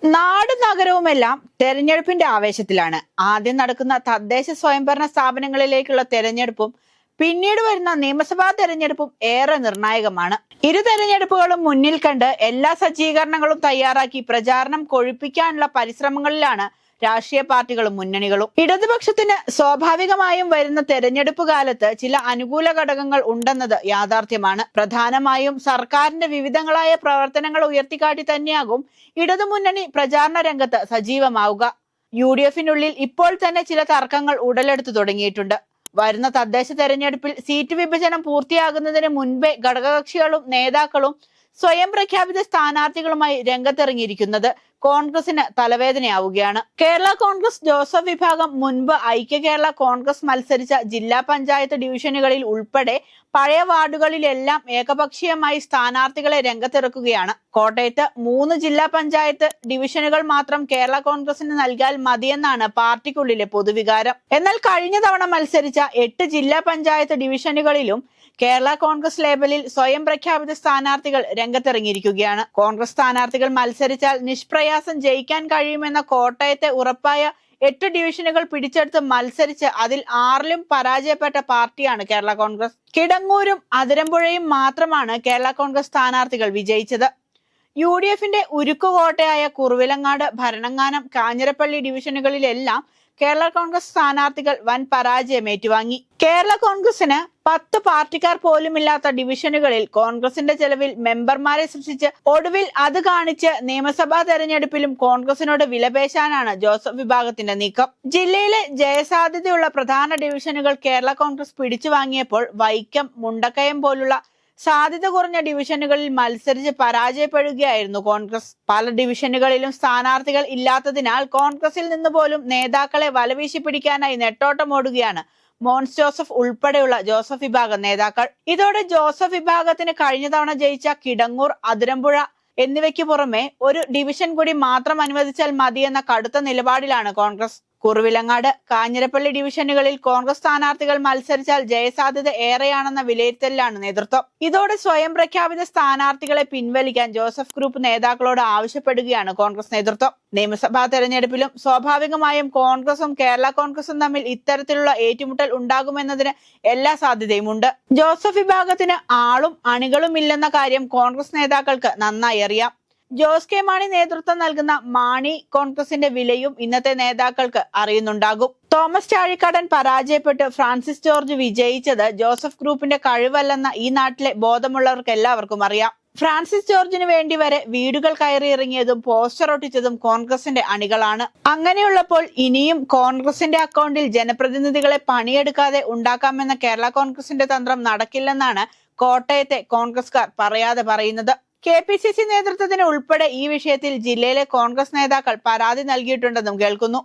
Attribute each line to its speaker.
Speaker 1: നാടും നഗരവുമെല്ലാം തെരഞ്ഞെടുപ്പിന്റെ ആവേശത്തിലാണ്. ആദ്യം നടക്കുന്ന തദ്ദേശ സ്വയംഭരണ സ്ഥാപനങ്ങളിലേക്കുള്ള തെരഞ്ഞെടുപ്പും പിന്നീട് വരുന്ന നിയമസഭാ തെരഞ്ഞെടുപ്പും ഏറെ നിർണായകമാണ്. ഇരു തെരഞ്ഞെടുപ്പുകളും മുന്നിൽ കണ്ട് എല്ലാ സജ്ജീകരണങ്ങളും തയ്യാറാക്കി പ്രചാരണം കൊഴുപ്പിക്കാനുള്ള പരിശ്രമങ്ങളിലാണ് രാഷ്ട്രീയ പാർട്ടികളും മുന്നണികളും. ഇടതുപക്ഷത്തിന് സ്വാഭാവികമായും വരുന്ന തെരഞ്ഞെടുപ്പ് കാലത്ത് ചില അനുകൂല ഘടകങ്ങൾ ഉണ്ടെന്നത് യാഥാർത്ഥ്യമാണ്. പ്രധാനമായും സർക്കാരിന്റെ വിവിധങ്ങളായ പ്രവർത്തനങ്ങൾ ഉയർത്തിക്കാട്ടി തന്നെയാകും ഇടതുമുന്നണി പ്രചാരണ രംഗത്ത് സജീവമാവുക. UDF-നുള്ളിൽ ഇപ്പോൾ തന്നെ ചില തർക്കങ്ങൾ ഉടലെടുത്തു തുടങ്ങിയിട്ടുണ്ട്. വരുന്ന തദ്ദേശ തെരഞ്ഞെടുപ്പിൽ സീറ്റ് വിഭജനം പൂർത്തിയാകുന്നതിന് മുൻപേ ഘടകകക്ഷികളും നേതാക്കളും സ്വയം പ്രഖ്യാപിത സ്ഥാനാർത്ഥികളുമായി രംഗത്തിറങ്ങിയിരിക്കുന്നത് കോൺഗ്രസിന് തലവേദനയാവുകയാണ്. കേരള കോൺഗ്രസ് ജോസഫ് വിഭാഗം മുൻപ് ഐക്യ കേരള കോൺഗ്രസ് മത്സരിച്ച ജില്ലാ പഞ്ചായത്ത് ഡിവിഷനുകളിൽ ഉൾപ്പെടെ പഴയ വാർഡുകളിലെല്ലാം ഏകപക്ഷീയമായി സ്ഥാനാർത്ഥികളെ രംഗത്തിറക്കുകയാണ്. കോട്ടയത്ത് 3 ജില്ലാ പഞ്ചായത്ത് ഡിവിഷനുകൾ മാത്രം കേരള കോൺഗ്രസിന് നൽകിയാൽ മതിയെന്നാണ് പാർട്ടിക്കുള്ളിലെ പൊതുവികാരം. എന്നാൽ കഴിഞ്ഞ തവണ മത്സരിച്ച 8 ജില്ലാ പഞ്ചായത്ത് ഡിവിഷനുകളിലും കേരള കോൺഗ്രസ് ലേബലിൽ സ്വയം പ്രഖ്യാപിത സ്ഥാനാർത്ഥികൾ രംഗത്തിറങ്ങിയിരിക്കുകയാണ്. കോൺഗ്രസ് സ്ഥാനാർത്ഥികൾ മത്സരിച്ചാൽ നിഷ്പ്രയാസം ജയിക്കാൻ കഴിയുമെന്ന കോട്ടയത്തെ ഉറപ്പായ 8 ഡിവിഷനുകൾ പിടിച്ചെടുത്ത് മത്സരിച്ച് അതിൽ 6ലും പരാജയപ്പെട്ട പാർട്ടിയാണ് കേരള കോൺഗ്രസ്. കിടങ്ങൂരും അതിരമ്പുഴയും മാത്രമാണ് കേരള കോൺഗ്രസ് സ്ഥാനാർത്ഥികൾ വിജയിച്ചത്. UDF-ന്റെ ഉരുക്കുകോട്ടയായ കുറവിലങ്ങാട്, ഭരണങ്ങാനം, കാഞ്ഞിരപ്പള്ളി ഡിവിഷനുകളിലെല്ലാം കേരള കോൺഗ്രസ് സ്ഥാനാർത്ഥികൾ വൻ പരാജയം ഏറ്റുവാങ്ങി. കേരള കോൺഗ്രസിന് 10 പാർട്ടിക്കാർ പോലുമില്ലാത്ത ഡിവിഷനുകളിൽ കോൺഗ്രസിന്റെ ചെലവിൽ മെമ്പർമാരെ സൃഷ്ടിച്ച് ഒടുവിൽ അത് കാണിച്ച് നിയമസഭാ തെരഞ്ഞെടുപ്പിലും കോൺഗ്രസിനോട് വിലപേശാനാണ് ജോസഫ് വിഭാഗത്തിന്റെ നീക്കം. ജില്ലയിലെ ജയസാധ്യതയുള്ള പ്രധാന ഡിവിഷനുകൾ കേരള കോൺഗ്രസ് പിടിച്ചു വാങ്ങിയപ്പോൾ വൈക്കം, മുണ്ടക്കയം പോലുള്ള സാധ്യത കുറഞ്ഞ ഡിവിഷനുകളിൽ മത്സരിച്ച് പരാജയപ്പെടുകയായിരുന്നു കോൺഗ്രസ്. പല ഡിവിഷനുകളിലും സ്ഥാനാർത്ഥികൾ ഇല്ലാത്തതിനാൽ കോൺഗ്രസിൽ നിന്ന് പോലും നേതാക്കളെ വലവീശി പിടിക്കാനായി നെട്ടോട്ടമോടുകയാണ് മോൻസ് ജോസഫ് ഉൾപ്പെടെയുള്ള ജോസഫ് വിഭാഗം നേതാക്കൾ. ഇതോടെ ജോസഫ് വിഭാഗത്തിന് കഴിഞ്ഞ തവണ ജയിച്ച കിടങ്ങൂർ, അതിരമ്പുഴ എന്നിവയ്ക്ക് പുറമെ ഒരു ഡിവിഷൻ കൂടി മാത്രം അനുവദിച്ചാൽ മതിയെന്ന കടുത്ത നിലപാടിലാണ് കോൺഗ്രസ്. കുറവിലങ്ങാട്, കാഞ്ഞിരപ്പള്ളി ഡിവിഷനുകളിൽ കോൺഗ്രസ് സ്ഥാനാർത്ഥികൾ മത്സരിച്ചാൽ ജയസാധ്യത ഏറെയാണെന്ന വിലയിരുത്തലിലാണ് നേതൃത്വം. ഇതോടെ സ്വയം പ്രഖ്യാപിത സ്ഥാനാർത്ഥികളെ പിൻവലിക്കാൻ ജോസഫ് ഗ്രൂപ്പ് നേതാക്കളോട് ആവശ്യപ്പെടുകയാണ് കോൺഗ്രസ് നേതൃത്വം. നിയമസഭാ തെരഞ്ഞെടുപ്പിലും സ്വാഭാവികമായും കോൺഗ്രസും കേരള കോൺഗ്രസും തമ്മിൽ ഇത്തരത്തിലുള്ള ഏറ്റുമുട്ടൽ ഉണ്ടാകുമെന്നതിന് എല്ലാ സാധ്യതയുമുണ്ട്. ജോസഫ് വിഭാഗത്തിന് ആളും അണികളും ഇല്ലെന്ന കാര്യം കോൺഗ്രസ് നേതാക്കൾക്ക് നന്നായി അറിയാം. ജോസ് കെ മാണി നേതൃത്വം നൽകുന്ന മാണി കോൺഗ്രസിന്റെ വിലയും ഇന്നത്തെ നേതാക്കൾക്ക് അറിയുന്നുണ്ടാകും. തോമസ് ചാഴിക്കാടൻ പരാജയപ്പെട്ട് ഫ്രാൻസിസ് ജോർജ് വിജയിച്ചത് ജോസഫ് ഗ്രൂപ്പിന്റെ കഴിവല്ലെന്ന ഈ നാട്ടിലെ ബോധമുള്ളവർക്ക് എല്ലാവർക്കും അറിയാം. ഫ്രാൻസിസ് ജോർജിന് വേണ്ടി വരെ വീടുകൾ കയറിയിറങ്ങിയതും പോസ്റ്റർ ഒട്ടിച്ചതും കോൺഗ്രസിന്റെ അണികളാണ്. അങ്ങനെയുള്ളപ്പോൾ ഇനിയും കോൺഗ്രസിന്റെ അക്കൗണ്ടിൽ ജനപ്രതിനിധികളെ പണിയെടുക്കാതെ ഉണ്ടാക്കാമെന്ന കേരള കോൺഗ്രസിന്റെ തന്ത്രം നടക്കില്ലെന്നാണ് കോട്ടയത്തെ കോൺഗ്രസ്കാർ പറയാതെ പറയുന്നത്. KPCC നേതൃത്വത്തിന് ഉൾപ്പെടെ ഈ വിഷയത്തിൽ ജില്ലയിലെ കോൺഗ്രസ് നേതാക്കൾ പരാതി നൽകിയിട്ടുണ്ടെന്നും കേൾക്കുന്നു.